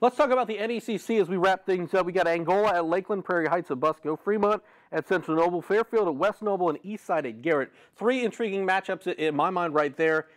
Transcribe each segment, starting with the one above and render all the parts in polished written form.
Let's talk about the NECC as we wrap things up. We got Angola at Lakeland, Prairie Heights at Busco, Fremont at Central Noble, Fairfield at West Noble, and Eastside at Garrett. Three intriguing matchups in my mind right there.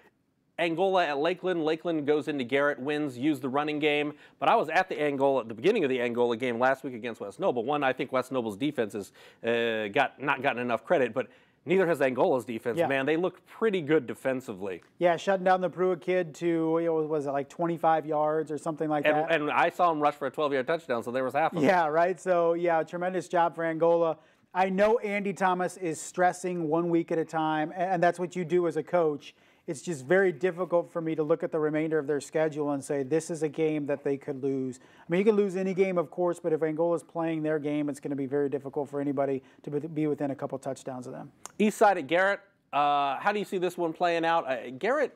Angola at Lakeland. Lakeland goes into Garrett, wins, use the running game. But I was at the beginning of the Angola game last week against West Noble. One, I think West Noble's defense has not gotten enough credit, but neither has Angola's defense. Yeah. Man, they looked pretty good defensively. Yeah, shutting down the Pruitt kid to, was it like 25 yards or something like that? And I saw him rush for a 12-yard touchdown, so there was half of it. Yeah, right. So, yeah, tremendous job for Angola. I know Andy Thomas is stressing 1 week at a time, and that's what you do as a coach. It's just very difficult for me to look at the remainder of their schedule and say this is a game that they could lose. I mean, you can lose any game, of course, but if Angola's playing their game, it's going to be very difficult for anybody to be within a couple touchdowns of them. Eastside at Garrett, how do you see this one playing out? Garrett,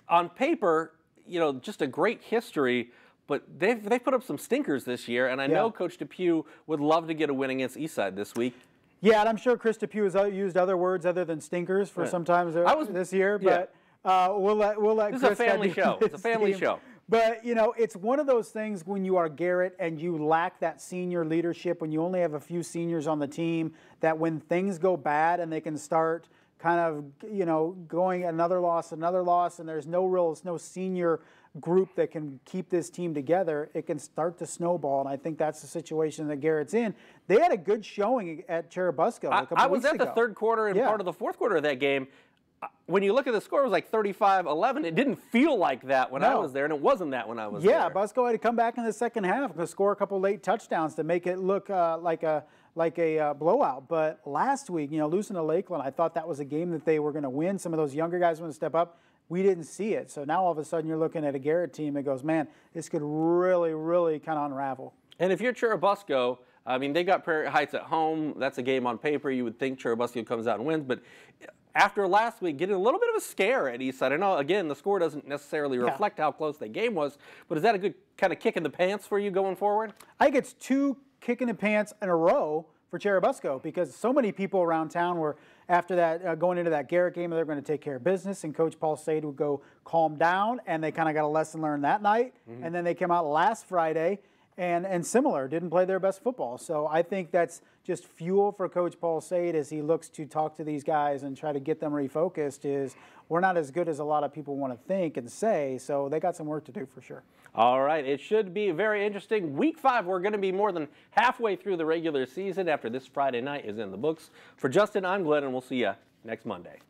on paper, just a great history, but they've put up some stinkers this year, and I know Coach Depew would love to get a win against Eastside this week. Yeah, and I'm sure Chris Depew has used other words other than stinkers for sometimes this year, but we'll let this Chris. This is a family show. It's a family show. But, it's one of those things when you are Garrett and you lack that senior leadership, when you only have a few seniors on the team, that when things go bad and they can start kind of, going another loss, and there's no senior group that can keep this team together, it can start to snowball, and I think that's the situation that Garrett's in. They had a good showing at Churubusco a couple I was weeks at ago. The third quarter and part of the fourth quarter of that game. When you look at the score, it was like 35-11. It didn't feel like that when I was there, and it wasn't that when I was there. Yeah, Busco had to come back in the second half and score a couple late touchdowns to make it look like a blowout. But last week, losing to Lakeland, I thought that was a game that they were going to win. Some of those younger guys want to step up. We didn't see it. So now all of a sudden you're looking at a Garrett team that goes, man, this could really, really kind of unravel. And if you're Churubusco, I mean, they got Prairie Heights at home. That's a game on paper. You would think Churubusco comes out and wins. But after last week, getting a little bit of a scare at Eastside. I know, again, the score doesn't necessarily reflect how close that game was. But is that a good kind of kick in the pants for you going forward? I think it's two kick in the pants in a row for Churubusco, because so many people around town were, after that, going into that Garrett game, they're going to take care of business, and Coach Paul Sade would go calm down, and they kind of got a lesson learned that night. And then they came out last Friday and similar, didn't play their best football. So I think that's just fuel for Coach Paul Sade as he looks to talk to these guys and try to get them refocused. Is we're not as good as a lot of people want to think and say, so they got some work to do for sure. All right, it should be very interesting. Week 5, we're going to be more than halfway through the regular season after this Friday night is in the books. For Justin, I'm Glenn, and we'll see you next Monday.